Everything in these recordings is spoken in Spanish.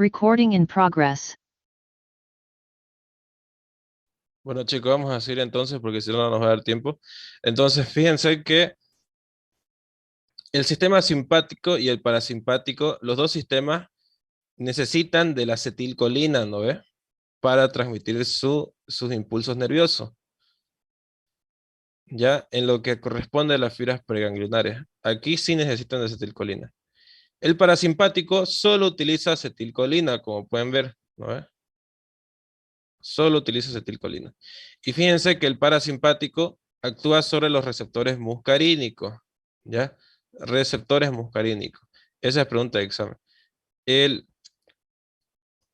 Recording in progress. Bueno, chicos, vamos a seguir entonces porque si no, no nos va a dar tiempo. Entonces, fíjense que el sistema simpático y el parasimpático, los dos sistemas necesitan de la acetilcolina, ¿no ve? Para transmitir sus impulsos nerviosos, ya en lo que corresponde a las fibras preganglionares. Aquí sí necesitan de acetilcolina. El parasimpático solo utiliza acetilcolina, como pueden ver, ¿no ve? Solo utiliza acetilcolina. Y fíjense que el parasimpático actúa sobre los receptores muscarínicos, ¿ya? Receptores muscarínicos. Esa es pregunta de examen. El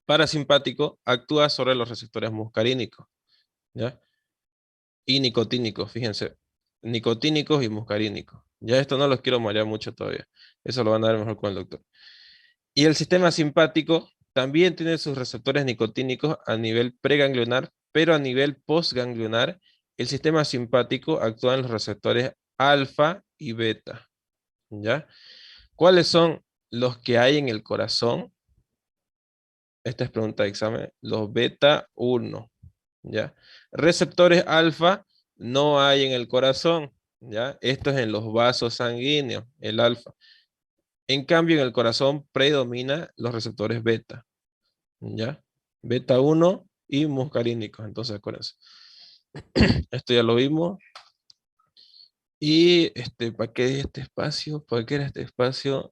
parasimpático actúa sobre los receptores muscarínicos, ¿ya? Y nicotínicos, fíjense. Nicotínicos y muscarínicos. Ya esto no los quiero marear mucho todavía. Eso lo van a ver mejor con el doctor. Y el sistema simpático también tiene sus receptores nicotínicos a nivel preganglionar, pero a nivel postganglionar, el sistema simpático actúa en los receptores alfa y beta. ¿Ya? ¿Cuáles son los que hay en el corazón? Esta es pregunta de examen. Los beta 1. ¿Ya? Receptores alfa no hay en el corazón. ¿Ya? Esto es en los vasos sanguíneos, el alfa. En cambio, en el corazón predomina los receptores beta. ¿Ya? Beta 1 y muscarínicos. Entonces, acuérdense. Esto ya lo vimos. Y ¿para qué este espacio? ¿Para qué era este espacio?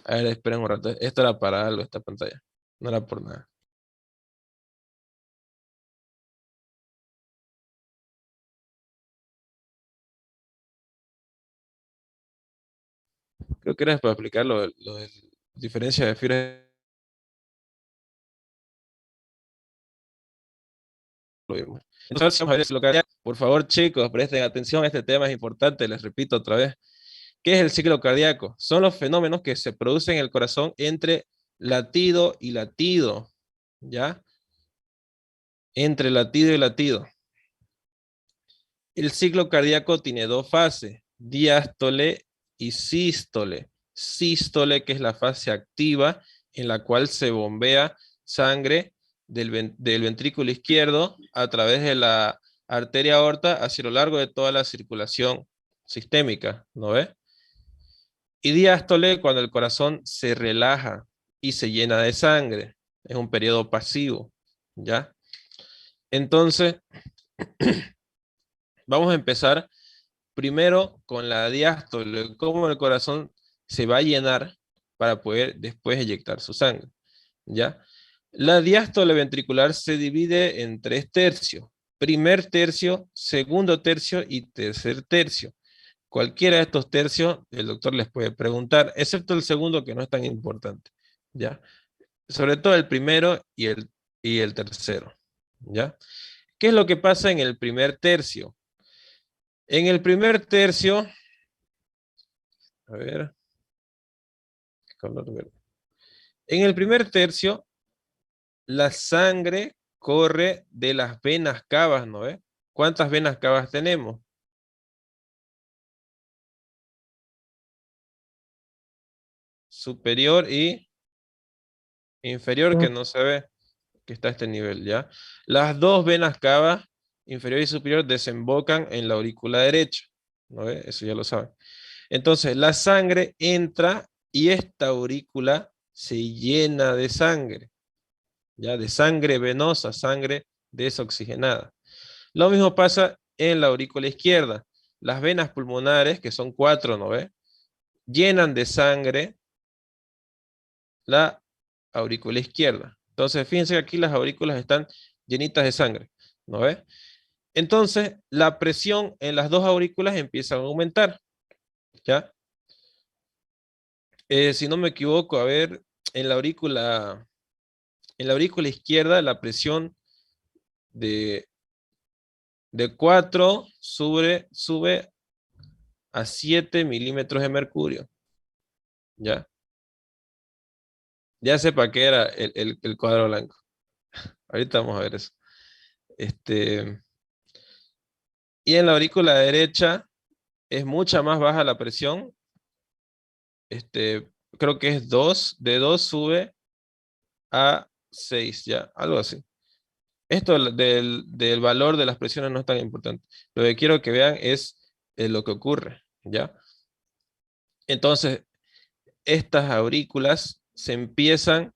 A ver, esperen un rato. Esto era para algo, esta pantalla. No era por nada. Creo que era para explicar lo de diferencia de fibras. Lo vimos. Entonces, vamos a ver si lo cardíaco. Por favor, chicos, presten atención. Este tema es importante. Les repito otra vez. ¿Qué es el ciclo cardíaco? Son los fenómenos que se producen en el corazón entre latido y latido. ¿Ya? Entre latido y latido. El ciclo cardíaco tiene dos fases, diástole y sístole. Sístole, que es la fase activa en la cual se bombea sangre del ventrículo izquierdo a través de la arteria aorta hacia lo largo de toda la circulación sistémica, ¿no ve? Y diástole, cuando el corazón se relaja y se llena de sangre. Es un periodo pasivo, ¿ya? Entonces, vamos a empezar primero con la diástole, cómo el corazón se va a llenar para poder después eyectar su sangre, ¿ya? La diástole ventricular se divide en 3 tercios. Primer tercio, segundo tercio y tercer tercio. Cualquiera de estos tercios, el doctor les puede preguntar, excepto el segundo que no es tan importante, ¿ya? Sobre todo el primero y el tercero, ¿ya? ¿Qué es lo que pasa en el primer tercio? En el primer tercio, a ver, color verde. En el primer tercio, la sangre corre de las venas cavas, ¿no ve? ¿Cuántas venas cavas tenemos? Superior y inferior, que no se ve, que está a este nivel, ¿ya? Las dos venas cavas, inferior y superior, desembocan en la aurícula derecha, ¿no ve? Eso ya lo saben. Entonces, la sangre entra y esta aurícula se llena de sangre, ¿ya? De sangre venosa, sangre desoxigenada. Lo mismo pasa en la aurícula izquierda. Las venas pulmonares, que son 4, ¿no ve? Llenan de sangre la aurícula izquierda. Entonces, fíjense que aquí las aurículas están llenitas de sangre, ¿no ve? Entonces, la presión en las dos aurículas empieza a aumentar, ¿ya? Si no me equivoco, a ver, en la aurícula izquierda, la presión de, de 4 sube a 7 milímetros de mercurio, ¿ya? Ya sepa qué era el cuadro blanco. Ahorita vamos a ver eso. Y en la aurícula derecha es mucha más baja la presión, creo que es 2, de 2 sube a 6, ya, algo así. Esto del valor de las presiones no es tan importante. Lo que quiero que vean es lo que ocurre, ¿ya? Entonces, estas aurículas se empiezan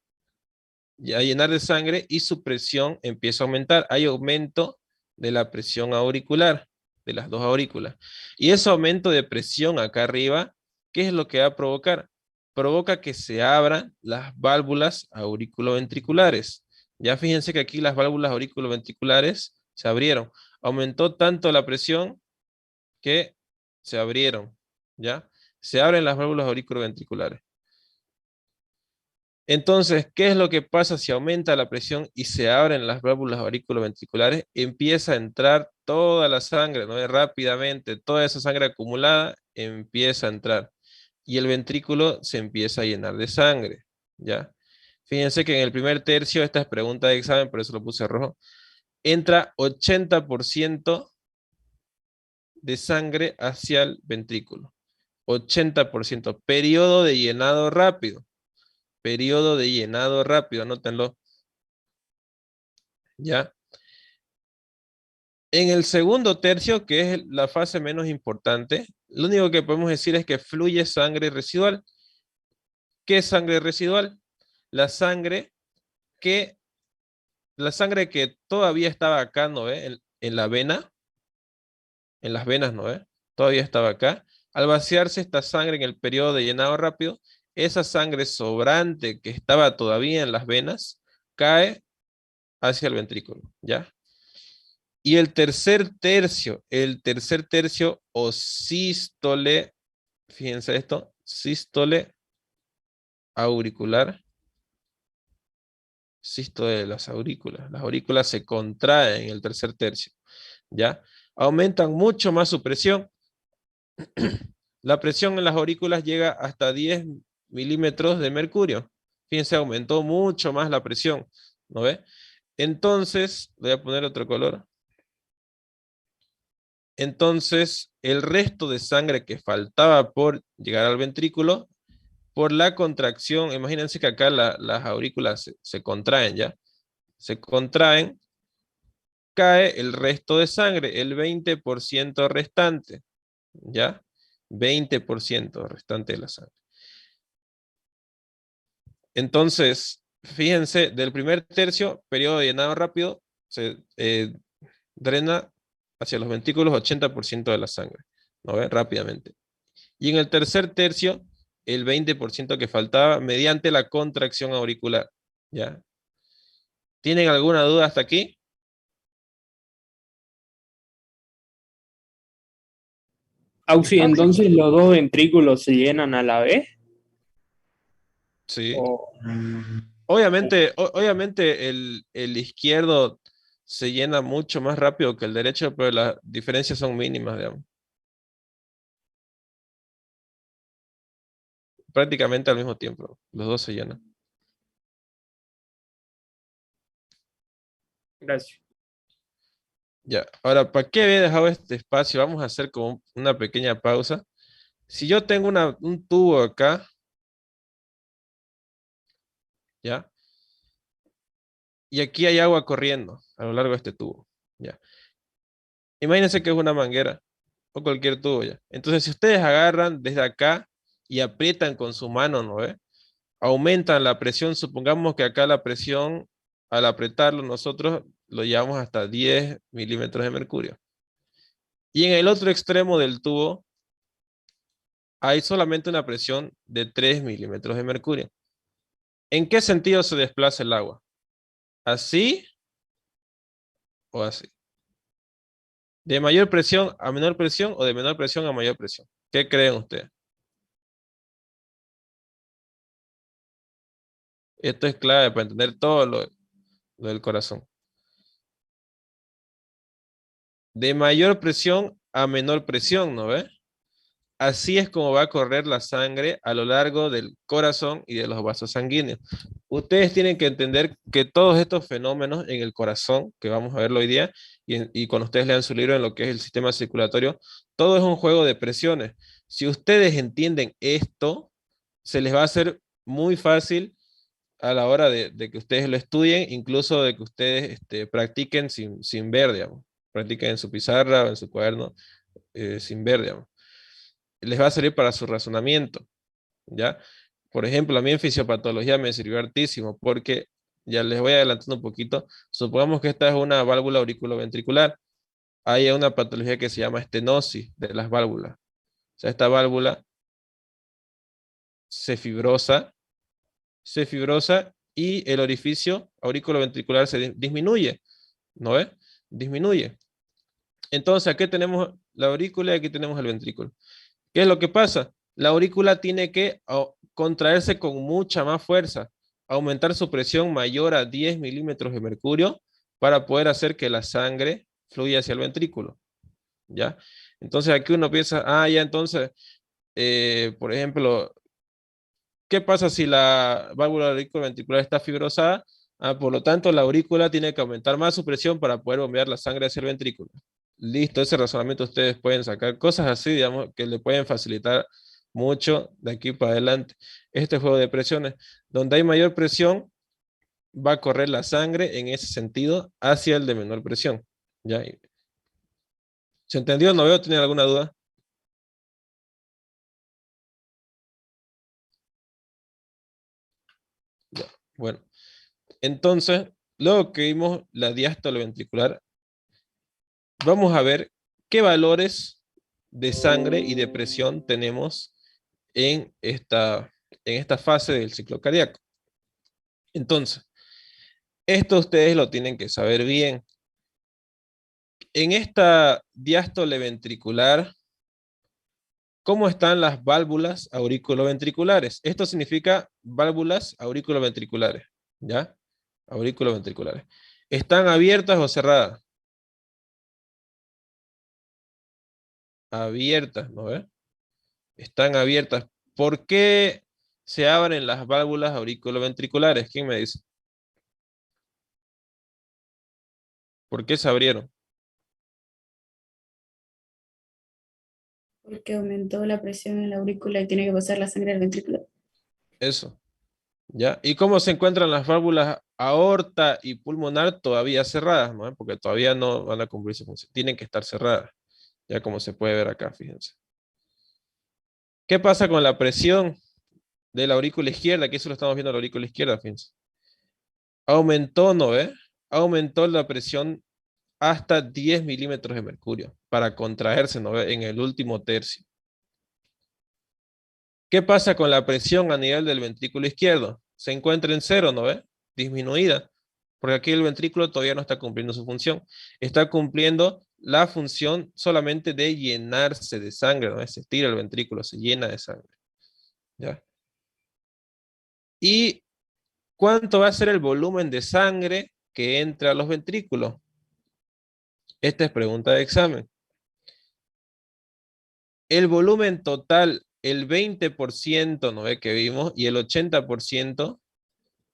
a llenar de sangre y su presión empieza a aumentar. Hay aumento de la presión auricular, de las dos aurículas. Y ese aumento de presión acá arriba, ¿qué es lo que va a provocar? Provoca que se abran las válvulas auriculoventriculares. Ya fíjense que aquí las válvulas auriculoventriculares se abrieron. Aumentó tanto la presión que se abrieron, ¿ya? Se abren las válvulas auriculoventriculares. Entonces, ¿qué es lo que pasa si aumenta la presión y se abren las válvulas auriculoventriculares? Empieza a entrar toda la sangre, ¿no? Rápidamente, toda esa sangre acumulada empieza a entrar y el ventrículo se empieza a llenar de sangre, ¿ya? Fíjense que en el primer tercio, esta es pregunta de examen, por eso lo puse rojo, entra 80% de sangre hacia el ventrículo. 80%, periodo de llenado rápido. Periodo de llenado rápido, anótenlo. ¿Ya? En el segundo tercio, que es la fase menos importante, lo único que podemos decir es que fluye sangre residual. ¿Qué es sangre residual? La sangre que, la sangre que todavía estaba acá, ¿no ve? En la vena, en las venas, ¿no ve? Todavía estaba acá. Al vaciarse esta sangre en el periodo de llenado rápido, esa sangre sobrante que estaba todavía en las venas cae hacia el ventrículo, ¿ya? Y el tercer tercio o sístole, fíjense esto, sístole auricular, sístole de las aurículas se contraen en el tercer tercio, ¿ya? Aumentan mucho más su presión. La presión en las aurículas llega hasta 10 milímetros de mercurio. Fíjense, aumentó mucho más la presión, ¿no ve? Entonces, voy a poner otro color. Entonces, el resto de sangre que faltaba por llegar al ventrículo, por la contracción, imagínense que acá las aurículas se contraen, ¿ya? Se contraen, cae el resto de sangre, el 20% restante, ¿ya? 20% restante de la sangre. Entonces, fíjense, del primer tercio, periodo de llenado rápido, se drena hacia los ventrículos 80% de la sangre, ¿no ve? Rápidamente. Y en el tercer tercio, el 20% que faltaba mediante la contracción auricular, ¿ya? ¿Tienen alguna duda hasta aquí? Auxi, entonces los dos ventrículos se llenan a la vez. Sí. O, Obviamente el izquierdo se llena mucho más rápido que el derecho, pero las diferencias son mínimas, digamos. Prácticamente al mismo tiempo, los dos se llenan. gracias. Ya, ahora, ¿para qué había dejado este espacio? Vamos a hacer como una pequeña pausa. Si yo tengo un tubo acá, ¿ya? Y aquí hay agua corriendo a lo largo de este tubo, ¿ya? Imagínense que es una manguera o cualquier tubo, ¿ya? Entonces, si ustedes agarran desde acá y aprietan con su mano, ¿no ve? Aumentan la presión, supongamos que acá la presión, al apretarlo nosotros lo llevamos hasta 10 milímetros de mercurio. Y en el otro extremo del tubo hay solamente una presión de 3 milímetros de mercurio. ¿En qué sentido se desplaza el agua? ¿Así o así? ¿De mayor presión a menor presión o de menor presión a mayor presión? ¿Qué creen ustedes? Esto es clave para entender todo lo del corazón. De mayor presión a menor presión, ¿no ve? Así es como va a correr la sangre a lo largo del corazón y de los vasos sanguíneos. Ustedes tienen que entender que todos estos fenómenos en el corazón, que vamos a verlo hoy día, y cuando ustedes lean su libro en lo que es el sistema circulatorio, todo es un juego de presiones. Si ustedes entienden esto, se les va a hacer muy fácil a la hora de que ustedes lo estudien, incluso de que ustedes practiquen sin ver, digamos. Practiquen en su pizarra o en su cuaderno sin ver, digamos. Les va a servir para su razonamiento, ¿ya? Por ejemplo, a mí en fisiopatología me sirvió hartísimo porque, ya les voy adelantando un poquito, supongamos que esta es una válvula auriculoventricular. Hay una patología que se llama estenosis de las válvulas. O sea, esta válvula se fibrosa, y el orificio auriculoventricular se disminuye, ¿no ves? Disminuye. Entonces, aquí tenemos la aurícula y aquí tenemos el ventrículo. ¿Qué es lo que pasa? La aurícula tiene que contraerse con mucha más fuerza, aumentar su presión mayor a 10 milímetros de mercurio para poder hacer que la sangre fluya hacia el ventrículo, ¿ya? Entonces aquí uno piensa, ya entonces, por ejemplo, ¿qué pasa si la válvula auriculoventricular está fibrosada? Por lo tanto, la aurícula tiene que aumentar más su presión para poder bombear la sangre hacia el ventrículo. Listo, ese razonamiento ustedes pueden sacar cosas así, digamos, que le pueden facilitar mucho de aquí para adelante. Este juego de presiones, donde hay mayor presión, va a correr la sangre en ese sentido hacia el de menor presión. ¿Ya? ¿Se entendió? ¿No veo tener alguna duda? Ya. Bueno, entonces, luego que vimos la diástole ventricular, vamos a ver qué valores de sangre y de presión tenemos en esta fase del ciclo cardíaco. Entonces, esto ustedes lo tienen que saber bien. En esta diástole ventricular, ¿cómo están las válvulas auriculoventriculares? Esto significa válvulas auriculoventriculares, ¿ya? Auriculoventriculares. ¿Están abiertas o cerradas? Abiertas, ¿no ves? Están abiertas. ¿Por qué se abren las válvulas auriculoventriculares? ¿Quién me dice? ¿Por qué se abrieron? Porque aumentó la presión en la aurícula y tiene que pasar la sangre al ventrículo. Eso, ¿ya? ¿Y cómo se encuentran las válvulas aorta y pulmonar todavía cerradas, ¿no? Porque todavía no van a cumplir su función. Tienen que estar cerradas, ya como se puede ver acá, fíjense. ¿Qué pasa con la presión de la aurícula izquierda? Que eso lo estamos viendo en la aurícula izquierda, fíjense. Aumentó, ¿no ve? Aumentó la presión hasta 10 milímetros de mercurio para contraerse, ¿no ve? En el último tercio. ¿Qué pasa con la presión a nivel del ventrículo izquierdo? Se encuentra en cero, ¿no ve? Disminuida, porque aquí el ventrículo todavía no está cumpliendo su función. Está cumpliendo la función solamente de llenarse de sangre, ¿no? Se estira el ventrículo, se llena de sangre. ¿Ya? ¿Y cuánto va a ser el volumen de sangre que entra a los ventrículos? Esta es pregunta de examen. El volumen total, el 20%, ¿no ve? Que vimos, y el 80%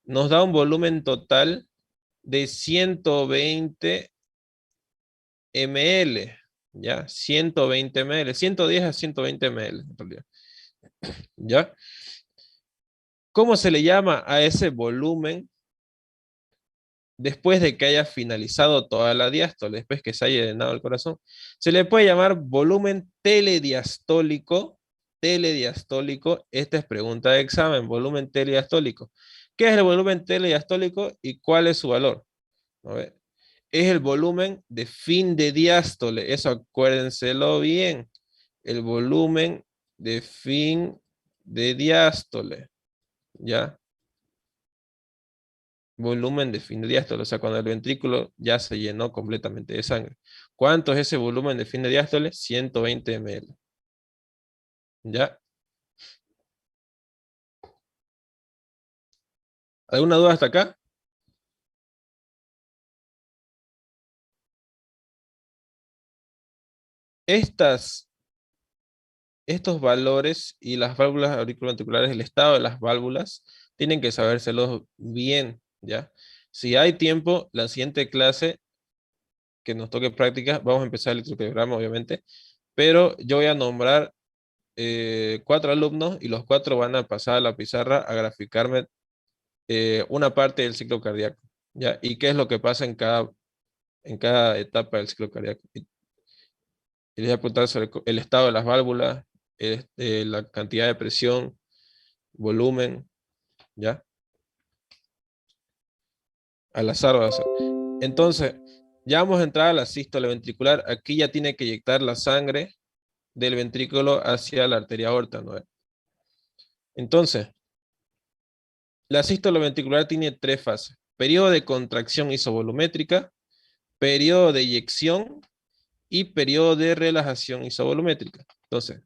nos da un volumen total de 120 ml, ¿ya? 120 ml, 110 a 120 ml, en realidad, ¿ya? ¿Cómo se le llama a ese volumen después de que haya finalizado toda la diástole, después que se haya llenado el corazón? Se le puede llamar volumen telediastólico. Telediastólico, esta es pregunta de examen, volumen telediastólico. ¿Qué es el volumen telediastólico y cuál es su valor? A ver, es el volumen de fin de diástole, eso acuérdenselo bien, el volumen de fin de diástole, ¿ya? Volumen de fin de diástole, o sea, cuando el ventrículo ya se llenó completamente de sangre. ¿Cuánto es ese volumen de fin de diástole? 120 ml, ¿ya? ¿Alguna duda hasta acá? Estas, estos valores y las válvulas auriculoventriculares, el estado de las válvulas, tienen que sabérselos bien, ¿ya? Si hay tiempo, la siguiente clase que nos toque práctica, vamos a empezar el electrocardiograma, obviamente, pero yo voy a nombrar 4 alumnos y los 4 van a pasar a la pizarra a graficarme una parte del ciclo cardíaco, ¿ya? Y qué es lo que pasa en cada etapa del ciclo cardíaco. Y les voy a preguntar sobre el estado de las válvulas, la cantidad de presión, volumen, ¿ya? Al azar va a ser. Entonces, ya vamos a entrar a la sístole ventricular. Aquí ya tiene que inyectar la sangre del ventrículo hacia la arteria aorta, ¿no? Entonces, la sístole ventricular tiene 3 fases. Periodo de contracción isovolumétrica, periodo de eyección y periodo de relajación isovolumétrica. Entonces,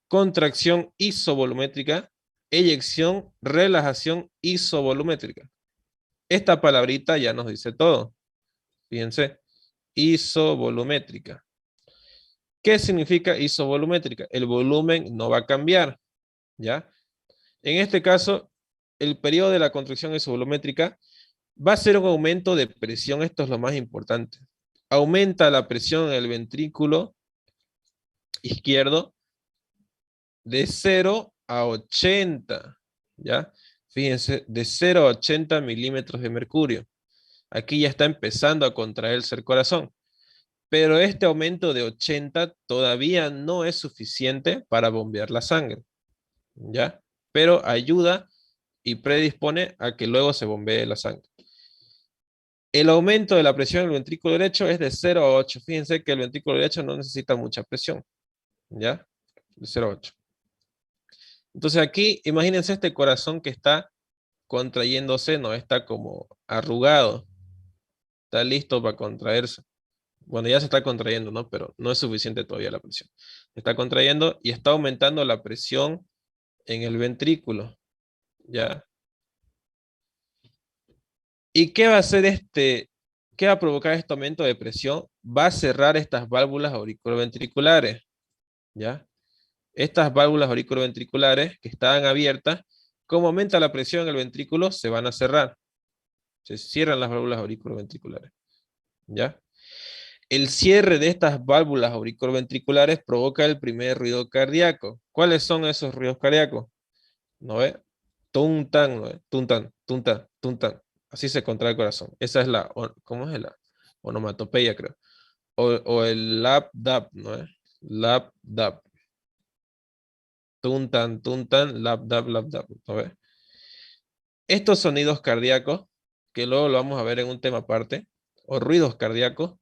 contracción isovolumétrica, eyección, relajación isovolumétrica. Esta palabrita ya nos dice todo. Fíjense, isovolumétrica. ¿Qué significa isovolumétrica? El volumen no va a cambiar, ¿ya? En este caso, el periodo de la contracción isovolumétrica va a ser un aumento de presión. Esto es lo más importante. Aumenta la presión en el ventrículo izquierdo de 0 a 80, ¿ya? Fíjense, de 0 a 80 milímetros de mercurio. Aquí ya está empezando a contraerse el corazón. Pero este aumento de 80 todavía no es suficiente para bombear la sangre, ¿ya? Pero ayuda y predispone a que luego se bombee la sangre. El aumento de la presión en el ventrículo derecho es de 0 a 8. Fíjense que el ventrículo derecho no necesita mucha presión, ¿ya? De 0 a 8. Entonces aquí, imagínense este corazón que está contrayéndose, no está como arrugado, está listo para contraerse. Bueno, ya se está contrayendo, ¿no? Pero no es suficiente todavía la presión. Se está contrayendo y está aumentando la presión en el ventrículo, ¿ya? ¿Y qué va a hacer qué va a provocar este aumento de presión? Va a cerrar estas válvulas auriculoventriculares, ¿ya? Estas válvulas auriculoventriculares que estaban abiertas, como aumenta la presión en el ventrículo, se van a cerrar. Se cierran las válvulas auriculoventriculares, ¿ya? El cierre de estas válvulas auriculoventriculares provoca el primer ruido cardíaco. ¿Cuáles son esos ruidos cardíacos? ¿No ve? Tuntan, ¿no ve? Tuntan, tuntan, tuntan. Así se contrae el corazón. Esa es ¿cómo es la onomatopeya, creo? O el lap dap, ¿no ve? Lap dap. Tuntan, tuntan, lap dap, ¿no ve? Estos sonidos cardíacos, que luego lo vamos a ver en un tema aparte, o ruidos cardíacos,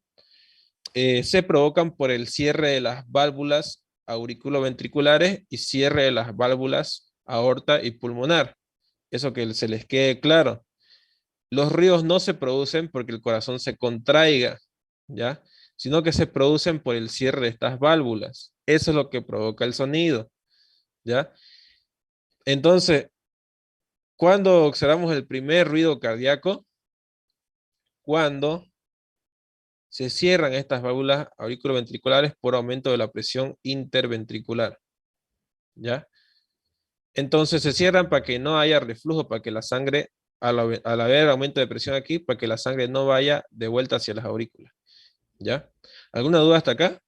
se provocan por el cierre de las válvulas auriculoventriculares y cierre de las válvulas aorta y pulmonar. Eso que se les quede claro. Los ruidos no se producen porque el corazón se contraiga, ¿ya? Sino que se producen por el cierre de estas válvulas. Eso es lo que provoca el sonido, ¿ya? Entonces, ¿cuándo observamos el primer ruido cardíaco? Cuando se cierran estas válvulas auriculoventriculares por aumento de la presión interventricular, ¿ya? Entonces se cierran para que no haya reflujo, para que la sangre, al haber aumento de presión aquí, para que la sangre no vaya de vuelta hacia las aurículas, ¿ya? ¿Alguna duda hasta acá?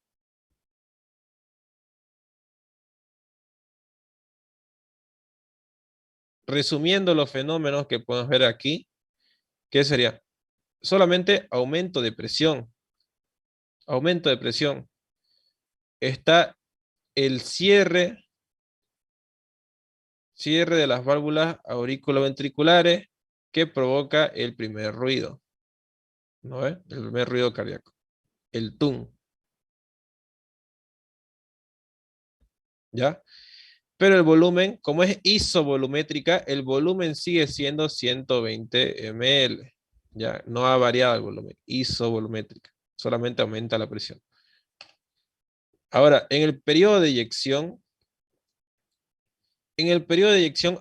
Resumiendo los fenómenos que podemos ver aquí, ¿qué sería? Solamente aumento de presión. Aumento de presión. Está el cierre de las válvulas auriculoventriculares que provoca el primer ruido. ¿No ves? El primer ruido cardíaco. El TUM. ¿Ya? Pero el volumen, como es isovolumétrica, el volumen sigue siendo 120 ml. Ya, no ha variado el volumen. Isovolumétrica. Solamente aumenta la presión. Ahora, en el periodo de eyección,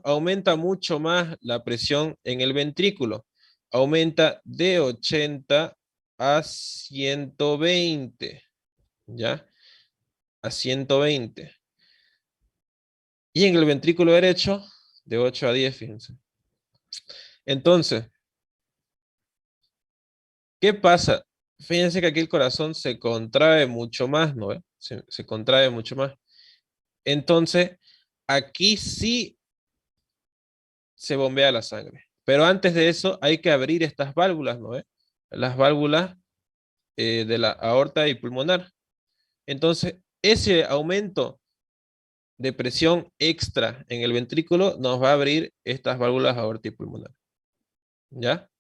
aumenta mucho más la presión en el ventrículo. Aumenta de 80 a 120. ¿Ya? A 120. Y en el ventrículo derecho, de 8 a 10, fíjense. Entonces, ¿qué pasa? Fíjense que aquí el corazón se contrae mucho más, ¿no? Se contrae mucho más. Entonces, aquí sí se bombea la sangre. Pero antes de eso hay que abrir estas válvulas, ¿no? Las válvulas de la aorta y pulmonar. Entonces, ese aumento de presión extra en el ventrículo nos va a abrir estas válvulas aorta y pulmonar. ¿Ya?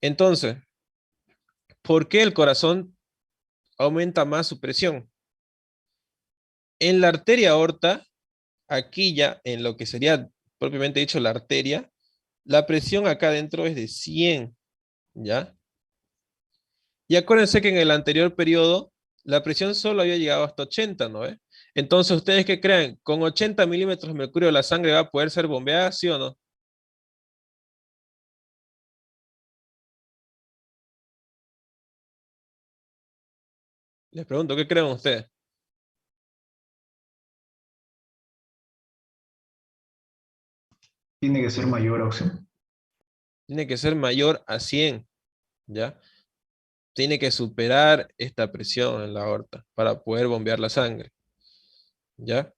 Entonces, ¿por qué el corazón aumenta más su presión? En la arteria aorta, aquí ya en lo que sería propiamente dicho la arteria, la presión acá adentro es de 100, ¿ya? Y acuérdense que en el anterior periodo la presión solo había llegado hasta 80, ¿no? Entonces, ¿ustedes qué creen? ¿Con 80 milímetros de mercurio la sangre va a poder ser bombeada, sí o no? Les pregunto, ¿qué creen ustedes? Tiene que ser mayor opción. Tiene que ser mayor a 100, ¿ya? Tiene que superar esta presión en la aorta para poder bombear la sangre, ¿ya?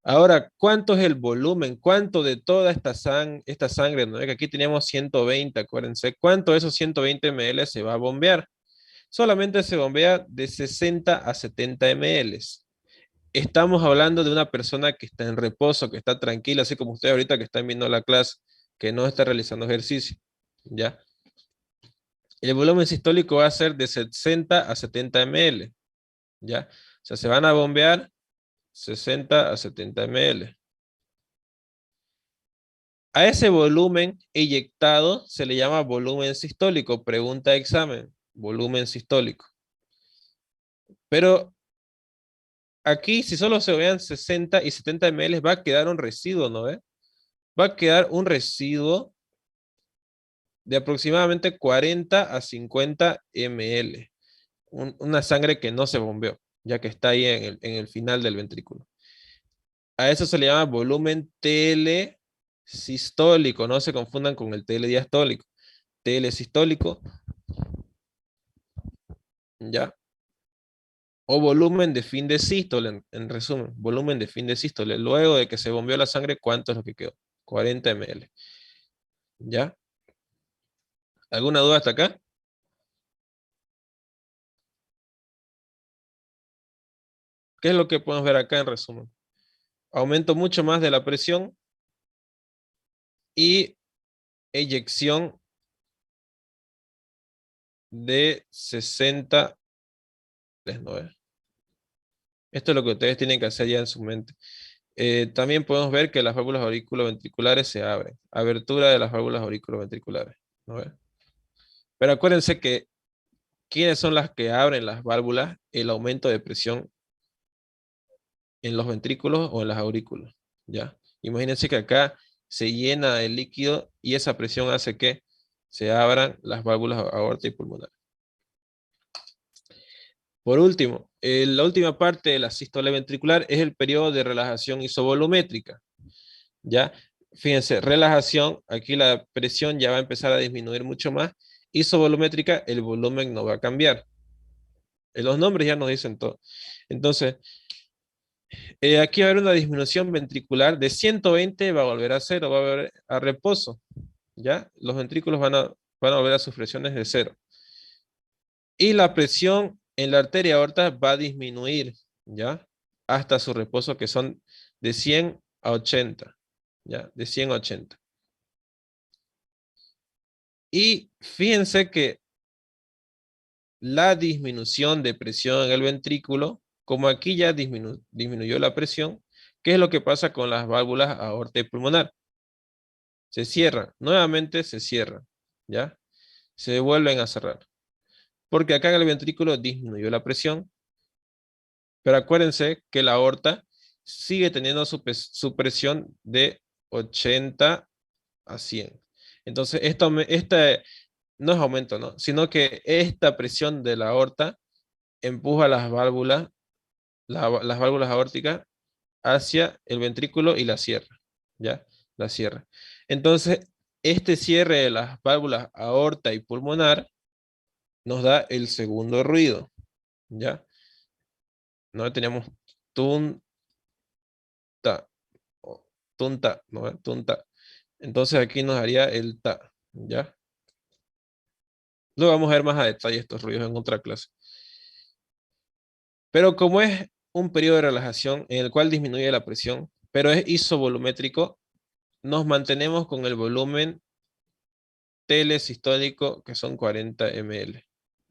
Ahora, ¿cuánto es el volumen? ¿Cuánto de toda esta sangre, ¿no? Que aquí tenemos 120, acuérdense. ¿Cuánto de esos 120 ml se va a bombear? Solamente se bombea de 60 a 70 ml. Estamos hablando de una persona que está en reposo, que está tranquila, así como ustedes ahorita que están viendo la clase, que no está realizando ejercicio, ¿ya? El volumen sistólico va a ser de 60 a 70 ml, ¿ya? O sea, se van a bombear 60 a 70 ml. A ese volumen eyectado se le llama volumen sistólico. Pregunta de examen, volumen sistólico. Pero aquí, si solo se vean 60 y 70 ml, va a quedar un residuo, ¿no? Va a quedar un residuo de aproximadamente 40 a 50 ml. Una sangre que no se bombeó, ya que está ahí en el final del ventrículo. A eso se le llama volumen telesistólico, no se confundan con el telediastólico. Telesistólico, ¿ya? O volumen de fin de sístole, en resumen, volumen de fin de sístole. Luego de que se bombeó la sangre, ¿cuánto es lo que quedó? 40 ml. ¿Ya? ¿Alguna duda hasta acá? ¿Qué es lo que podemos ver acá en resumen? Aumento mucho más de la presión y eyección de 60 ¿no? Esto es lo que ustedes tienen que hacer ya en su mente. También podemos ver que las válvulas auriculoventriculares se abren. Abertura de las válvulas auriculoventriculares, ¿no? Pero acuérdense que ¿quiénes son las que abren las válvulas? El aumento de presión en los ventrículos o en las aurículas, ¿ya? Imagínense que acá se llena el líquido y esa presión hace que se abran las válvulas aorta y pulmonar. Por último, la última parte de la sístole ventricular es el periodo de relajación isovolumétrica, ¿ya? Fíjense, relajación, aquí la presión ya va a empezar a disminuir mucho más. Isovolumétrica, el volumen no va a cambiar. Los nombres ya nos dicen todo. Entonces, aquí va a haber una disminución ventricular de 120, va a volver a cero, va a volver a reposo, ¿ya? Los ventrículos van a volver a sus presiones de cero. Y la presión en la arteria aorta va a disminuir, ¿ya? Hasta su reposo, que son de 100 a 80, ¿ya? De 100 a 80. Y fíjense que la disminución de presión en el ventrículo, como aquí ya disminuyó la presión, ¿qué es lo que pasa con las válvulas aorta y pulmonar? Se cierran, nuevamente se cierran, ¿ya? Se vuelven a cerrar. Porque acá en el ventrículo disminuyó la presión, pero acuérdense que la aorta sigue teniendo su presión de 80 a 100. Entonces, esta no es aumento, ¿no? Sino que esta presión de la aorta empuja las válvulas, las válvulas aórticas hacia el ventrículo y la cierra, ¿ya? La cierra. Entonces, este cierre de las válvulas aorta y pulmonar nos da el segundo ruido, ¿ya? ¿no? Teníamos tunta, o tunta, ¿no? Tunta. Entonces aquí nos daría el ta, ¿ya? Luego vamos a ver más a detalle estos ruidos en otra clase. Pero como es un periodo de relajación en el cual disminuye la presión, pero es isovolumétrico, nos mantenemos con el volumen telesistólico, que son 40 ml,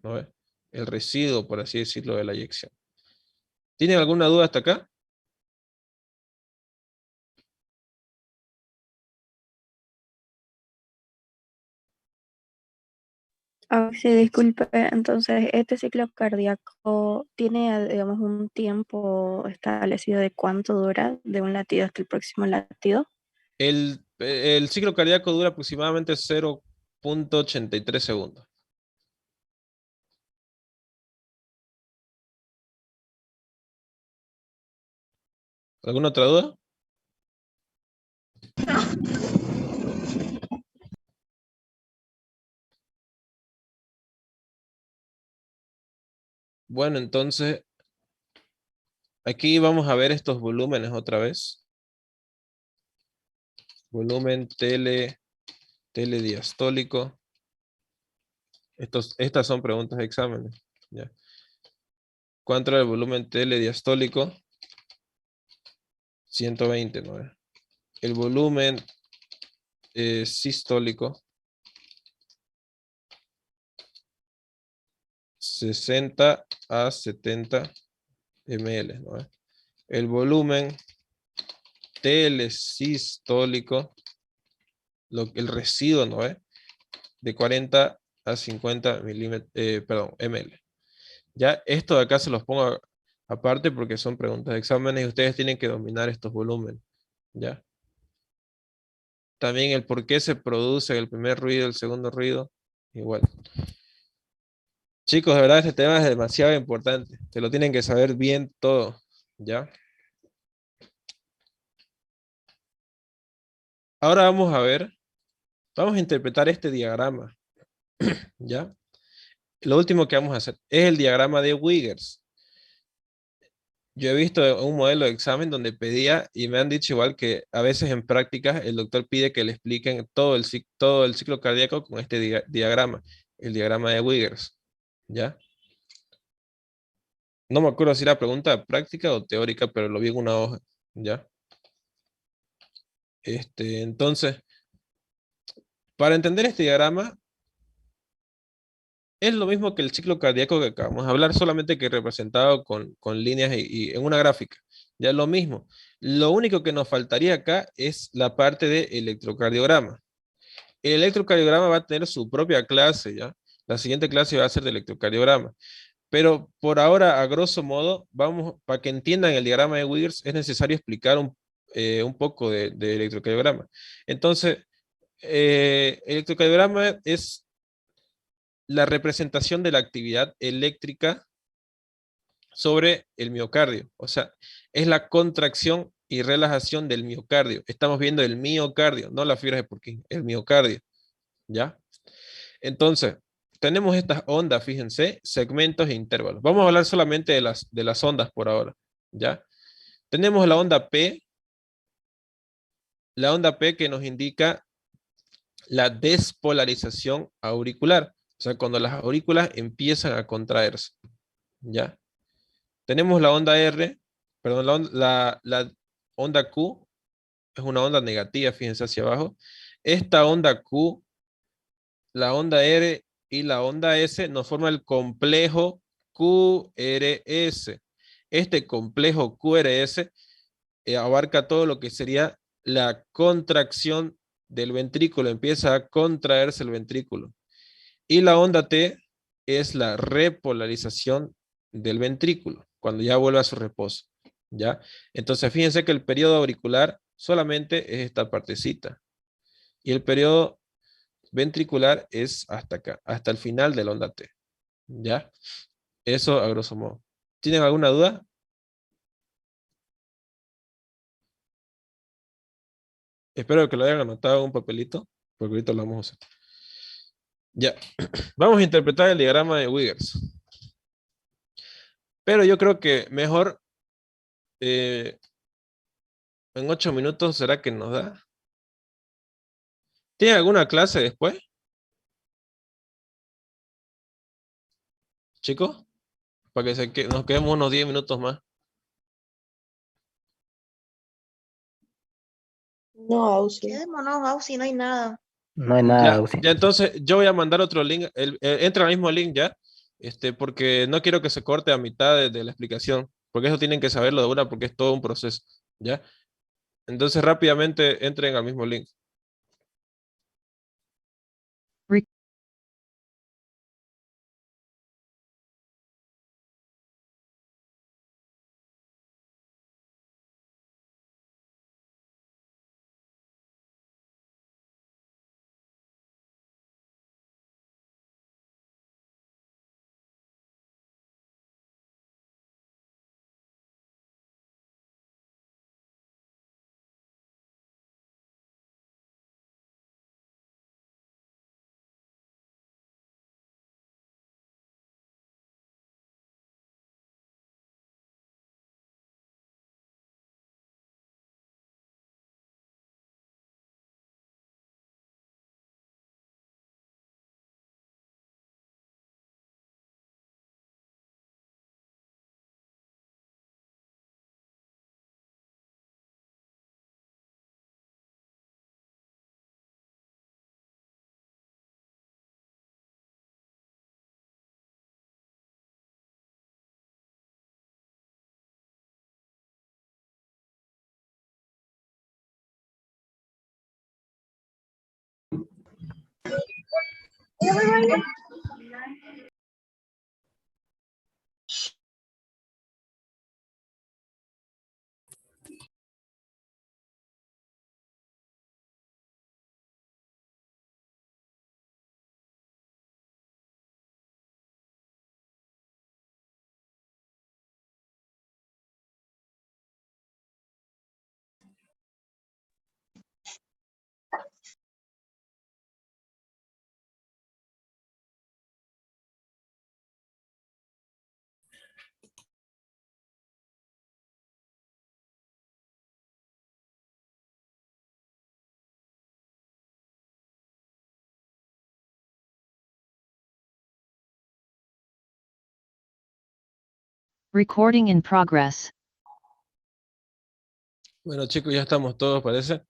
¿no ve? El residuo, por así decirlo, de la eyección. ¿Tienen alguna duda hasta acá? Sí, disculpe, entonces, ¿este ciclo cardíaco tiene, digamos, un tiempo establecido de cuánto dura de un latido hasta el próximo latido? El ciclo cardíaco dura aproximadamente 0,83 segundos. ¿Alguna otra duda? Bueno, entonces, aquí vamos a ver estos volúmenes otra vez. Volumen telediastólico. Estas son preguntas de exámenes. ¿Ya? ¿Cuánto era el volumen telediastólico? 120, ¿no? El volumen sistólico, 60 a 70 ml, ¿no? El volumen telesistólico, el residuo, ¿no? De 40 a 50 ml. Ya esto de acá se los pongo aparte porque son preguntas de exámenes y ustedes tienen que dominar estos volúmenes. ¿Ya? También el por qué se produce el primer ruido, el segundo ruido, igual. Chicos, de verdad este tema es demasiado importante. Se lo tienen que saber bien todo. ¿Ya? Ahora vamos a interpretar este diagrama. ¿Ya? Lo último que vamos a hacer es el diagrama de Wiggers. Yo he visto un modelo de examen donde pedía, y me han dicho igual que a veces en prácticas el doctor pide que le expliquen todo el ciclo cardíaco con este diagrama, el diagrama de Wiggers. ¿Ya? No me acuerdo si era pregunta práctica o teórica, pero lo vi en una hoja. ¿Ya? Entonces, para entender este diagrama, es lo mismo que el ciclo cardíaco que acabamos de hablar, solamente que representado con líneas y en una gráfica. Ya es lo mismo. Lo único que nos faltaría acá es la parte de electrocardiograma. El electrocardiograma va a tener su propia clase, ¿ya? La siguiente clase va a ser de electrocardiograma. Pero por ahora, a grosso modo, para que entiendan el diagrama de Wiggers, es necesario explicar un poco de electrocardiograma. Entonces, electrocardiograma es la representación de la actividad eléctrica sobre el miocardio. O sea, es la contracción y relajación del miocardio. Estamos viendo el miocardio, no las fibras de Purkinje, el miocardio. ¿Ya? Entonces, tenemos estas ondas, fíjense, segmentos e intervalos. Vamos a hablar solamente de las ondas por ahora. ¿Ya? Tenemos la onda P que nos indica la despolarización auricular. O sea, cuando las aurículas empiezan a contraerse. ¿Ya? Tenemos la onda R, perdón, la onda Q es una onda negativa, fíjense hacia abajo. Esta onda Q, la onda R y la onda S nos forma el complejo QRS. Este complejo QRS abarca todo lo que sería la contracción del ventrículo, empieza a contraerse el ventrículo. Y la onda T es la repolarización del ventrículo, cuando ya vuelve a su reposo. ¿Ya? Entonces, fíjense que el periodo auricular solamente es esta partecita. Y el periodo ventricular es hasta acá, hasta el final de la onda T. ¿Ya? Eso a grosso modo. ¿Tienen alguna duda? Espero que lo hayan anotado en un papelito, porque ahorita lo vamos a usar. Ya, vamos a interpretar el diagrama de Wiggers. Pero yo creo que mejor en 8 minutos, ¿será que nos da? ¿Tiene alguna clase después, chicos? Para que nos quedemos unos 10 minutos más. No, Ausi. Quedémonos, Ausi, no hay nada. No hay nada, Ya, Ausi. ya entonces yo voy a mandar otro link. Entra al mismo link ya. Porque no quiero que se corte a mitad de la explicación. Porque eso tienen que saberlo de una porque es todo un proceso. ¿Ya? Entonces rápidamente entren al mismo link. Recording in progress. Bueno, chicos, ya estamos todos, parece.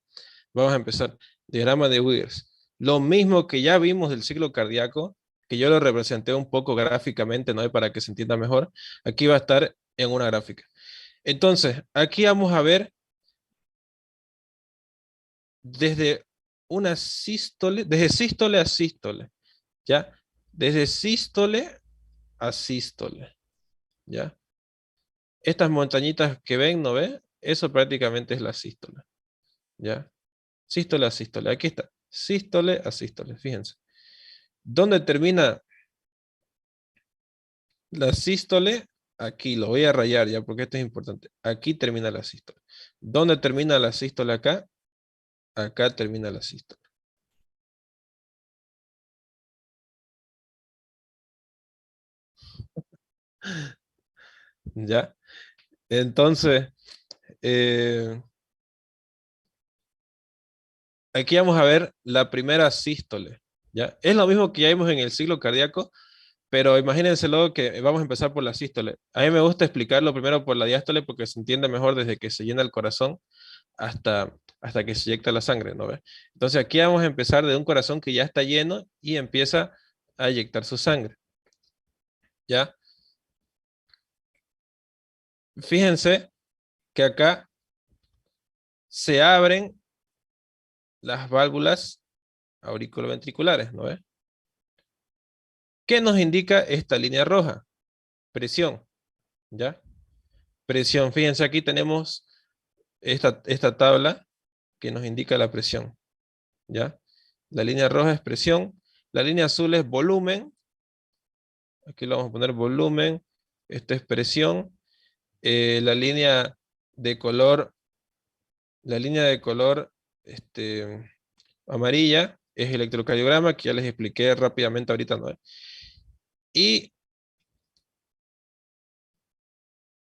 Vamos a empezar. Diagrama de Wiggers. Lo mismo que ya vimos del ciclo cardíaco, que yo lo representé un poco gráficamente, ¿no? Para que se entienda mejor. Aquí va a estar en una gráfica. Entonces, aquí vamos a ver desde una sístole, desde sístole a sístole, ¿ya? Desde sístole a sístole, ¿ya? Estas montañitas que ven, ¿no ve? Eso prácticamente es la sístole, ¿ya? Sístole a sístole, aquí está, sístole a sístole, fíjense. ¿Dónde termina la sístole? Aquí, lo voy a rayar ya, porque esto es importante. Aquí termina la sístole. ¿Dónde termina la sístole acá? Acá termina la sístole. ¿Ya? Entonces, aquí vamos a ver la primera sístole, ¿ya? Es lo mismo que ya vimos en el ciclo cardíaco, pero imagínense luego que vamos a empezar por la sístole. A mí me gusta explicarlo primero por la diástole porque se entiende mejor desde que se llena el corazón hasta que se inyecta la sangre, ¿no ves? Entonces aquí vamos a empezar de un corazón que ya está lleno y empieza a inyectar su sangre, ¿ya? Fíjense que acá se abren las válvulas auriculoventriculares, ¿no ves? ¿Qué nos indica esta línea roja? Presión, ¿ya? Presión, fíjense aquí tenemos esta tabla que nos indica la presión, ¿ya? La línea roja es presión, la línea azul es volumen, aquí lo vamos a poner volumen, esto es presión, la línea de color, la línea de color amarilla es electrocardiograma, que ya les expliqué rápidamente ahorita, ¿no? Y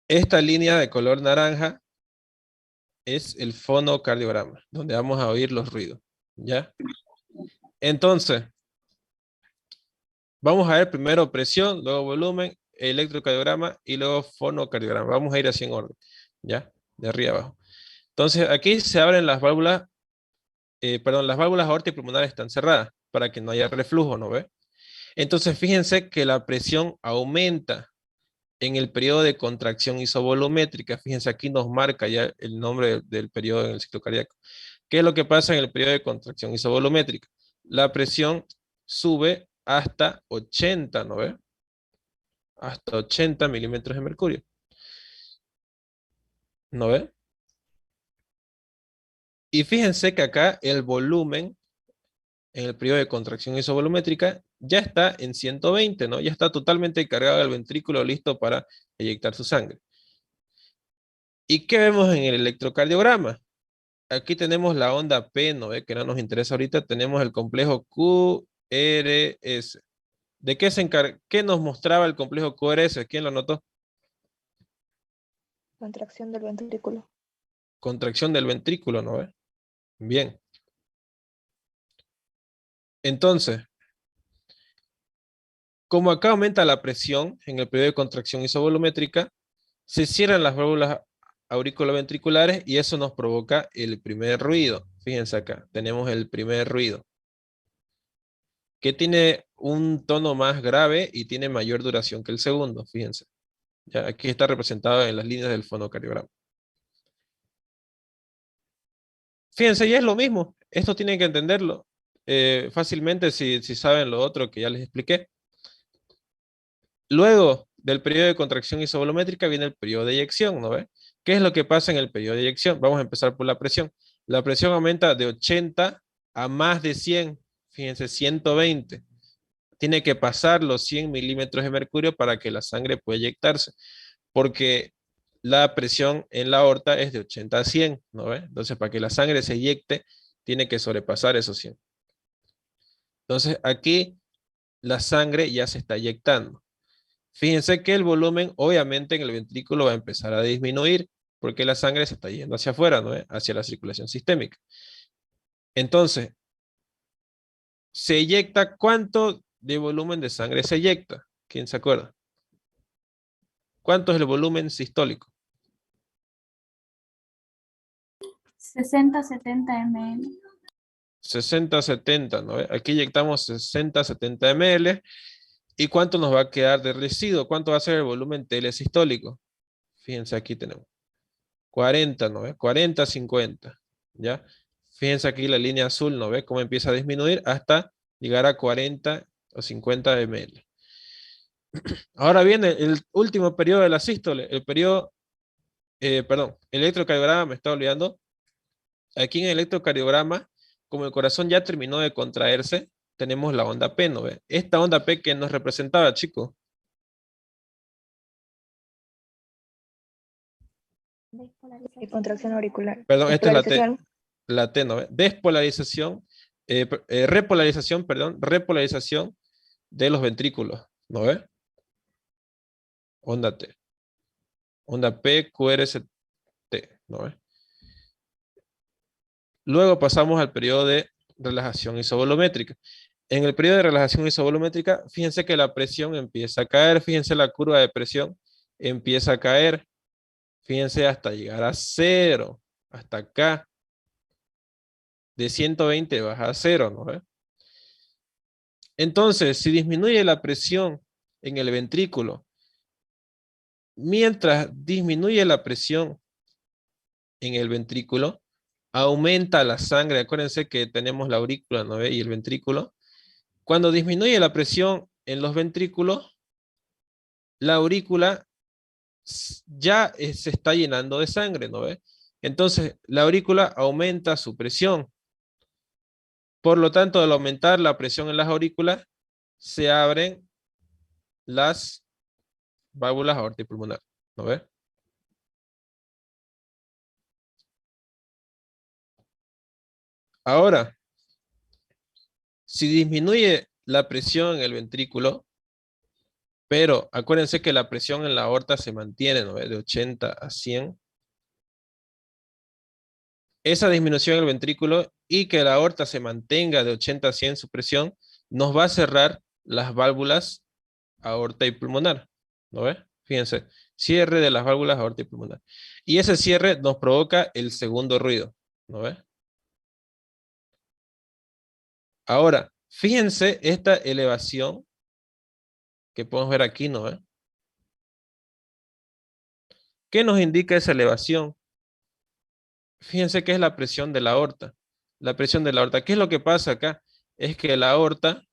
Esta línea de color naranja es el fonocardiograma, donde vamos a oír los ruidos, ¿ya? Entonces, vamos a ver primero presión, luego volumen, electrocardiograma y luego fonocardiograma. Vamos a ir así en orden, ¿ya? De arriba abajo. Entonces, aquí se abren las válvulas, las válvulas aórticas y pulmonares están cerradas para que no haya reflujo, ¿no ve? Entonces, fíjense que la presión aumenta en el periodo de contracción isovolumétrica. Fíjense, aquí nos marca ya el nombre del periodo en el ciclo cardíaco. ¿Qué es lo que pasa en el periodo de contracción isovolumétrica? La presión sube hasta 80, ¿no ve? Hasta 80 milímetros de mercurio. ¿No ve? Y fíjense que acá el volumen en el periodo de contracción isovolumétrica ya está en 120, ¿no? Ya está totalmente cargado el ventrículo listo para eyectar su sangre. ¿Y qué vemos en el electrocardiograma? Aquí tenemos la onda P, ¿no ve? Que no nos interesa ahorita. Tenemos el complejo QRS. ¿De qué se encarga? ¿Qué nos mostraba el complejo QRS? ¿Quién lo notó? Contracción del ventrículo. Contracción del ventrículo, ¿no ve? Bien. Entonces, como acá aumenta la presión en el periodo de contracción isovolumétrica, se cierran las válvulas auriculoventriculares y eso nos provoca el primer ruido. Fíjense acá, tenemos el primer ruido, que tiene un tono más grave y tiene mayor duración que el segundo, fíjense. Ya, aquí está representado en las líneas del fonocardiograma. Fíjense, ya es lo mismo. Esto tienen que entenderlo fácilmente si saben lo otro que ya les expliqué. Luego del periodo de contracción isovolumétrica viene el periodo de eyección, ¿no ve? ¿Qué es lo que pasa en el periodo de eyección? Vamos a empezar por la presión. La presión aumenta de 80 a más de 100. Fíjense, 120. Tiene que pasar los 100 milímetros de mercurio para que la sangre pueda eyectarse. Porque la presión en la aorta es de 80 a 100, ¿no ve? Entonces, para que la sangre se eyecte, tiene que sobrepasar esos 100. Entonces, aquí la sangre ya se está eyectando. Fíjense que el volumen, obviamente, en el ventrículo va a empezar a disminuir porque la sangre se está yendo hacia afuera, ¿no? Hacia la circulación sistémica. Entonces, ¿se eyecta cuánto de volumen de sangre se eyecta? ¿Quién se acuerda? ¿Cuánto es el volumen sistólico? 60-70 ml. 60-70, ¿no? Aquí inyectamos 60-70 ml. ¿Y cuánto nos va a quedar de residuo? ¿Cuánto va a ser el volumen telesistólico? Fíjense, aquí tenemos 40, ¿no ve? 40-50, ¿ya? Fíjense aquí la línea azul, ¿no ve? Cómo empieza a disminuir hasta llegar a 40 o 50 ml. Ahora viene el último periodo de la sístole, el periodo, perdón, el electrocardiograma, me estaba olvidando. Aquí en el electrocardiograma, como el corazón ya terminó de contraerse, tenemos la onda P, ¿no ve? Esta onda P que nos representaba, chicos. Y contracción auricular. Perdón, esta es la T. Despolarización. La T, ¿no ve? Despolarización, repolarización, perdón, repolarización de los ventrículos, ¿no ve? Onda T. Onda P, QRST, ¿no ve? Luego pasamos al periodo de relajación isovolumétrica. En el periodo de relajación isovolumétrica, fíjense que la presión empieza a caer, fíjense la curva de presión empieza a caer, fíjense hasta llegar a 0, hasta acá. De 120 baja a 0, ¿no ve? Entonces, si disminuye la presión en el ventrículo, mientras disminuye la presión en el ventrículo, aumenta la sangre. Acuérdense que tenemos la aurícula, ¿no ve? Y el ventrículo. Cuando disminuye la presión en los ventrículos, la aurícula ya se está llenando de sangre, ¿no ve? Entonces, la aurícula aumenta su presión. Por lo tanto, al aumentar la presión en las aurículas, se abren las válvulas aortopulmonares, ¿no ve? Ahora, si disminuye la presión en el ventrículo, Pero acuérdense que la presión en la aorta se mantiene, ¿no? De 80 a 100. Esa disminución del ventrículo y que la aorta se mantenga de 80 a 100 su presión, nos va a cerrar las válvulas aorta y pulmonar. ¿No ve? Fíjense, cierre de las válvulas aorta y pulmonar. Y ese cierre nos provoca el segundo ruido. ¿No ve? Ahora, fíjense esta elevación que podemos ver aquí, ¿no ve? ¿Qué nos indica esa elevación? Fíjense que es la presión de la aorta. La presión de la aorta. ¿Qué es lo que pasa acá? Es que la aorta,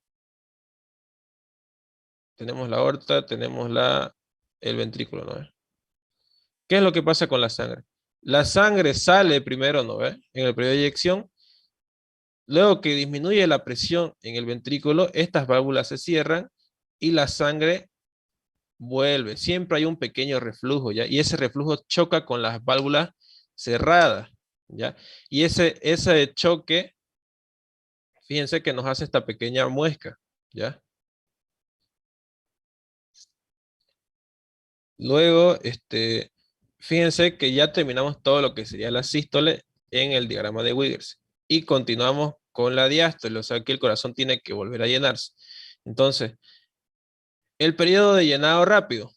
tenemos la aorta, tenemos el ventrículo, ¿no ve? ¿Qué es lo que pasa con la sangre? La sangre sale primero, ¿no ve? En el periodo de eyección. Luego que disminuye la presión en el ventrículo, estas válvulas se cierran y la sangre vuelve. Siempre hay un pequeño reflujo, ¿ya? Y ese reflujo choca con las válvulas cerradas, ¿ya? Y ese choque, fíjense que nos hace esta pequeña muesca, ¿ya? Luego, fíjense que ya terminamos todo lo que sería la sístole en el diagrama de Wiggers. Y continuamos con la diástole, o sea que el corazón tiene que volver a llenarse. Entonces, el periodo de llenado rápido.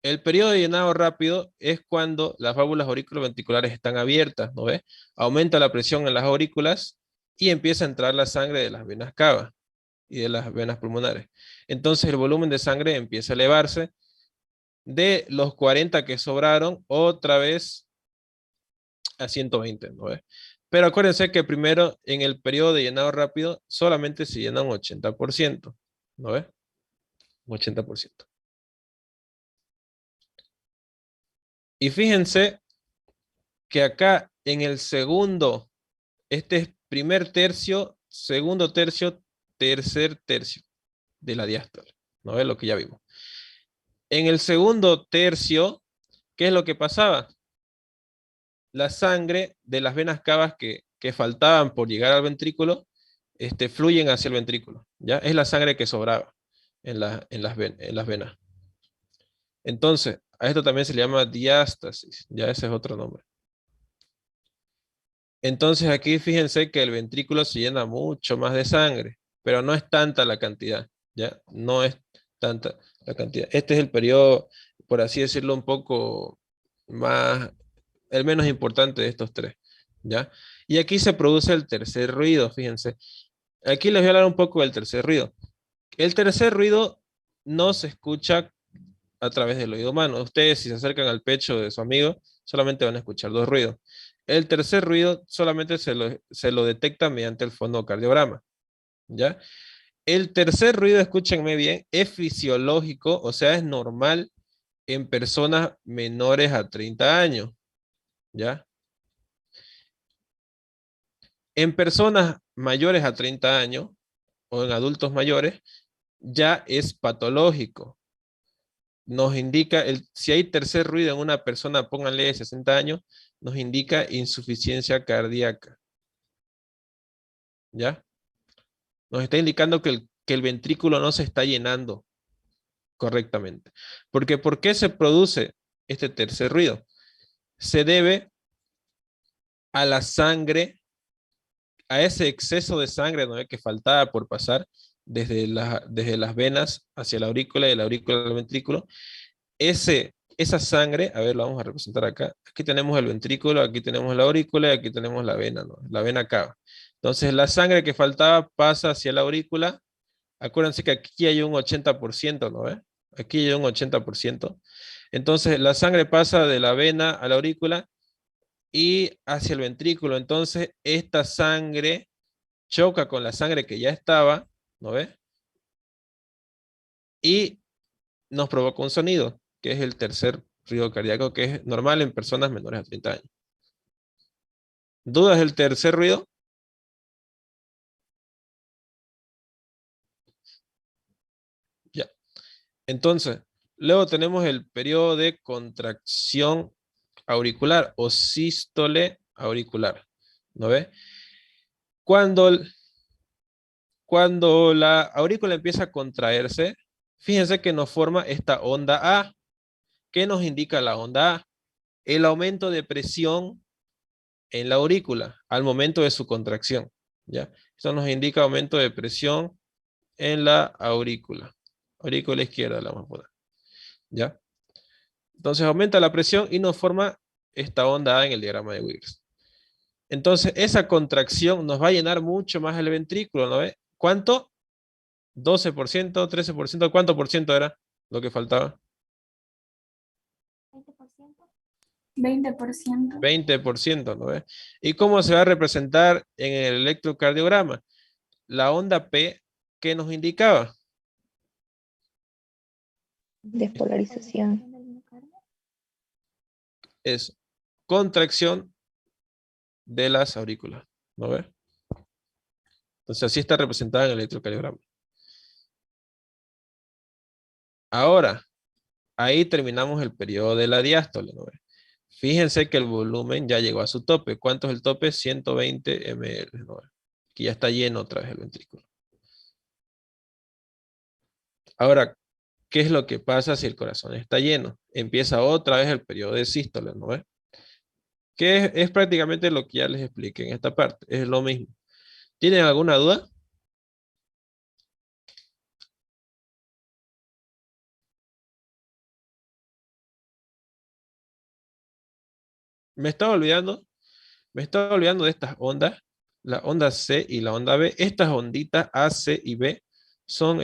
El periodo de llenado rápido es cuando las válvulas auriculoventriculares están abiertas, ¿no ves? Aumenta la presión en las aurículas y empieza a entrar la sangre de las venas cavas y de las venas pulmonares. Entonces el volumen de sangre empieza a elevarse de los 40 que sobraron otra vez a 120, ¿no ves? Pero acuérdense que primero en el periodo de llenado rápido solamente se llena un 80%, ¿no ves? Un 80%. Y fíjense que acá en el segundo, este es primer tercio, segundo tercio, tercer tercio de la diástole, ¿no ves? Lo que ya vimos. En el segundo tercio, ¿qué es lo que pasaba? La sangre de las venas cavas que faltaban por llegar al ventrículo, fluyen hacia el ventrículo, ¿ya? Es la sangre que sobraba en las venas. Entonces, a esto también se le llama diástasis, ya ese es otro nombre. Entonces aquí fíjense que el ventrículo se llena mucho más de sangre, pero no es tanta la cantidad, ¿ya? No es tanta la cantidad. Este es el periodo, por así decirlo, un poco más, el menos importante de estos tres, ¿ya? Y aquí se produce el tercer ruido, fíjense. Aquí les voy a hablar un poco del tercer ruido. El tercer ruido no se escucha a través del oído humano. Ustedes, si se acercan al pecho de su amigo, solamente van a escuchar dos ruidos. El tercer ruido solamente se lo detecta mediante el fonocardiograma, ¿ya? El tercer ruido, escúchenme bien, es fisiológico, o sea, es normal en personas menores a 30 años, ¿ya? En personas mayores a 30 años o en adultos mayores, ya es patológico. Nos indica, si hay tercer ruido en una persona, pónganle de 60 años, nos indica insuficiencia cardíaca. ¿Ya? Nos está indicando que el ventrículo no se está llenando correctamente. Porque ¿por qué se produce este tercer ruido? Se debe a la sangre, a ese exceso de sangre, ¿no?, que faltaba por pasar desde las venas hacia la aurícula y de la aurícula al ventrículo. Esa sangre, a ver, la vamos a representar acá. Aquí tenemos el ventrículo, aquí tenemos la aurícula y aquí tenemos la vena, ¿no? La vena cava. Entonces la sangre que faltaba pasa hacia la aurícula. Acuérdense que aquí hay un 80%, ¿no ve? Aquí hay un 80%. Entonces la sangre pasa de la vena a la aurícula y hacia el ventrículo. Entonces esta sangre choca con la sangre que ya estaba, ¿no ve? Y nos provoca un sonido, que es el tercer ruido cardíaco, que es normal en personas menores a 30 años. ¿Dudas del tercer ruido? Ya. Entonces, luego tenemos el periodo de contracción auricular o sístole auricular. ¿No ve? Cuando la aurícula empieza a contraerse, Fíjense que nos forma esta onda A. ¿Qué nos indica la onda A? El aumento de presión en la aurícula al momento de su contracción. ¿Ya? Esto nos indica aumento de presión en la aurícula. Aurícula izquierda la vamos a poner. ¿Ya? Entonces aumenta la presión y nos forma esta onda A en el diagrama de Wiggers. Entonces esa contracción nos va a llenar mucho más el ventrículo, ¿no ve? ¿Cuánto? 12%, 13%, ¿cuánto por ciento era lo que faltaba? 20%. 20%, ¿no ve? ¿Y cómo se va a representar en el electrocardiograma? La onda P, ¿qué nos indicaba? Despolarización. Es contracción de las aurículas, ¿no ve? Entonces así está representada en el electrocardiograma. Ahora, ahí terminamos el periodo de la diástole, ¿no ve? Fíjense que el volumen ya llegó a su tope. ¿Cuánto es el tope? 120 ml, ¿no ve? Que ya está lleno otra vez el ventrículo. Ahora, ¿qué es lo que pasa si el corazón está lleno? Empieza otra vez el periodo de sístole, ¿no ve? Que es prácticamente lo que ya les expliqué en esta parte. Es lo mismo. ¿Tienen alguna duda? Me estaba olvidando de estas ondas, la onda C y la onda B. Estas onditas A, C y B son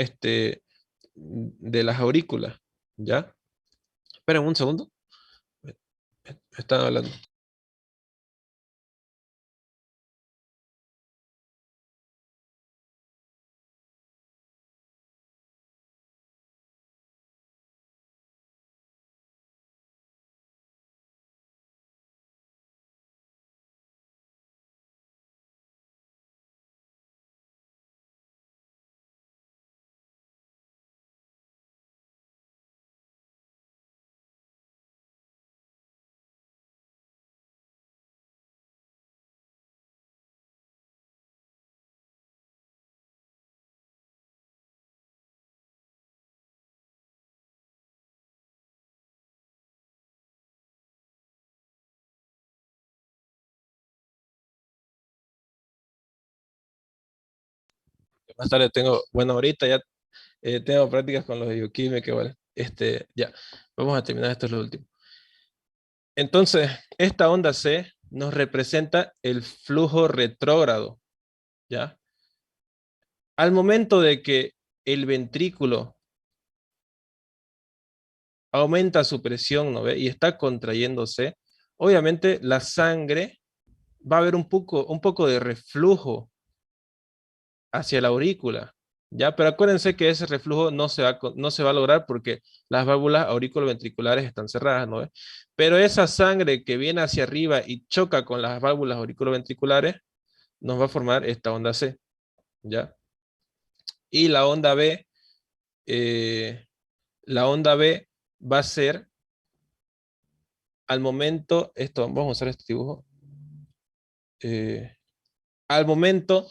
de las aurículas, ¿ya? Esperen un segundo. Me están hablando. Más tarde tengo, bueno, ahorita ya tengo prácticas con los de bioquímica, igual. Ya, vamos a terminar, esto es lo último. Entonces, esta onda C nos representa el flujo retrógrado, ¿ya? Al momento de que el ventrículo aumenta su presión, ¿no ve? Y está contrayéndose, obviamente la sangre va a haber un poco de reflujo hacia la aurícula, ¿ya? Pero acuérdense que ese reflujo no se va a lograr porque las válvulas auriculoventriculares están cerradas, ¿no ve? Pero esa sangre que viene hacia arriba y choca con las válvulas auriculoventriculares nos va a formar esta onda C, ¿ya? Y la onda B va a ser al momento, vamos a usar este dibujo, al momento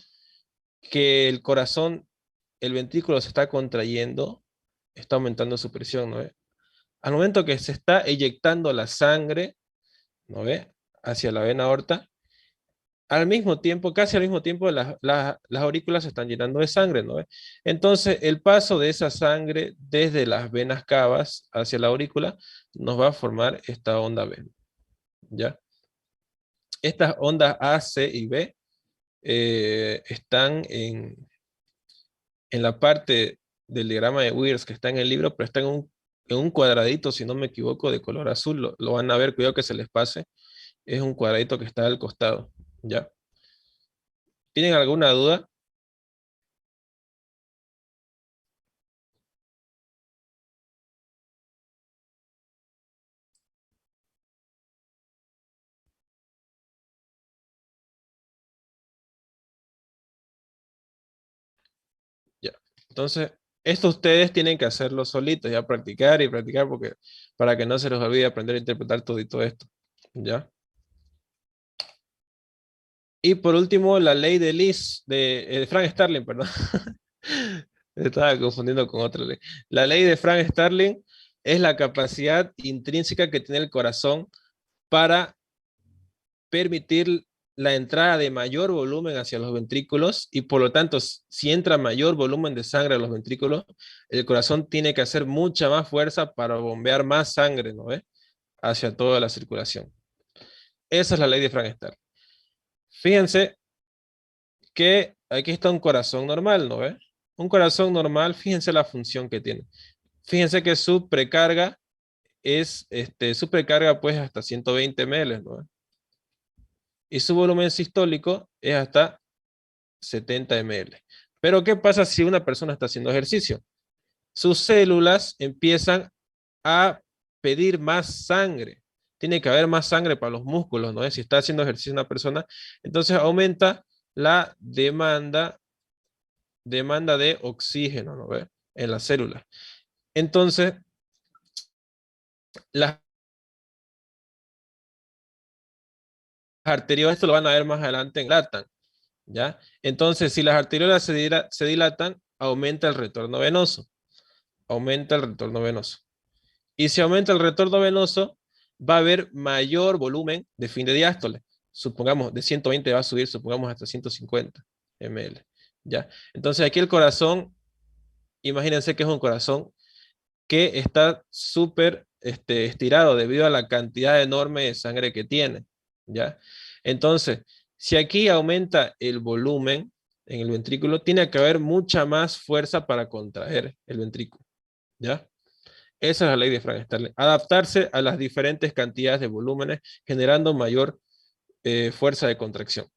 que el corazón, el ventrículo se está contrayendo, está aumentando su presión, ¿no ve? Al momento que se está eyectando la sangre, ¿no ve? Hacia la vena aorta, al mismo tiempo, casi al mismo tiempo, las aurículas se están llenando de sangre, ¿no ve? Entonces, el paso de esa sangre desde las venas cavas hacia la aurícula nos va a formar esta onda B, ¿ya? Estas ondas A, C y B están en la parte del diagrama de Wiggers que está en el libro, pero están en un cuadradito, si no me equivoco, de color azul. Lo van a ver, cuidado que se les pase. Es un cuadradito que está al costado, ¿ya? ¿Tienen alguna duda? Ya. Entonces, esto ustedes tienen que hacerlo solitos, ya practicar y practicar porque, para que no se les olvide aprender a interpretar todo y todo esto, ¿ya? Y por último, la ley de Frank Starling, perdón. Me estaba confundiendo con otra ley. La ley de Frank Starling es la capacidad intrínseca que tiene el corazón para permitir la entrada de mayor volumen hacia los ventrículos y por lo tanto, si entra mayor volumen de sangre a los ventrículos, el corazón tiene que hacer mucha más fuerza para bombear más sangre, ¿no ve? Hacia toda la circulación. Esa es la ley de Frank Starling. Fíjense que aquí está un corazón normal, ¿no ve? Un corazón normal, fíjense la función que tiene. Fíjense que su precarga es, su precarga pues hasta 120 ml, ¿no? Y su volumen sistólico es hasta 70 ml. Pero ¿qué pasa si una persona está haciendo ejercicio? Sus células empiezan a pedir más sangre. Tiene que haber más sangre para los músculos, ¿no? Si está haciendo ejercicio una persona, entonces aumenta la demanda de oxígeno, ¿no ve? En las células. Entonces, las arteriolas, esto lo van a ver más adelante, dilatan, ¿ya? Entonces, si las arteriolas se dilatan, aumenta el retorno venoso. Aumenta el retorno venoso. Y si aumenta el retorno venoso, va a haber mayor volumen de fin de diástole. Supongamos, de 120 va a subir, supongamos, hasta 150 ml, ¿ya? Entonces, aquí el corazón, imagínense que es un corazón que está súper estirado debido a la cantidad enorme de sangre que tiene, ¿ya? Entonces, si aquí aumenta el volumen en el ventrículo, tiene que haber mucha más fuerza para contraer el ventrículo, ¿ya? Esa es la ley de Frank Starling. Adaptarse a las diferentes cantidades de volúmenes, generando mayor fuerza de contracción.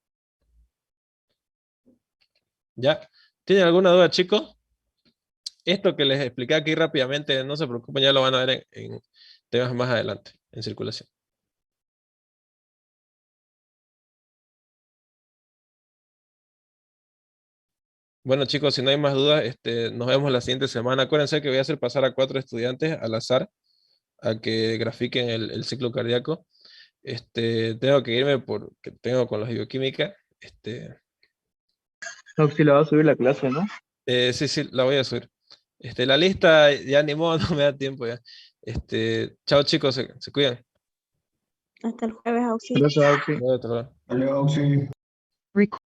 ¿Ya? ¿Tienen alguna duda, chicos? Esto que les expliqué aquí rápidamente, no se preocupen, ya lo van a ver en temas más adelante, en circulación. Bueno, chicos, si no hay más dudas, nos vemos la siguiente semana. Acuérdense que voy a hacer pasar a 4 estudiantes al azar a que grafiquen el ciclo cardíaco. Tengo que irme porque tengo con los bioquímica. No, si la va a subir la clase, ¿no? Sí, la voy a subir. La lista ya ni modo, no me da tiempo ya. Chao chicos, se cuidan. Hasta el jueves, Auxi. Gracias, Auxi. Hasta luego. Vale, Auxi. Record.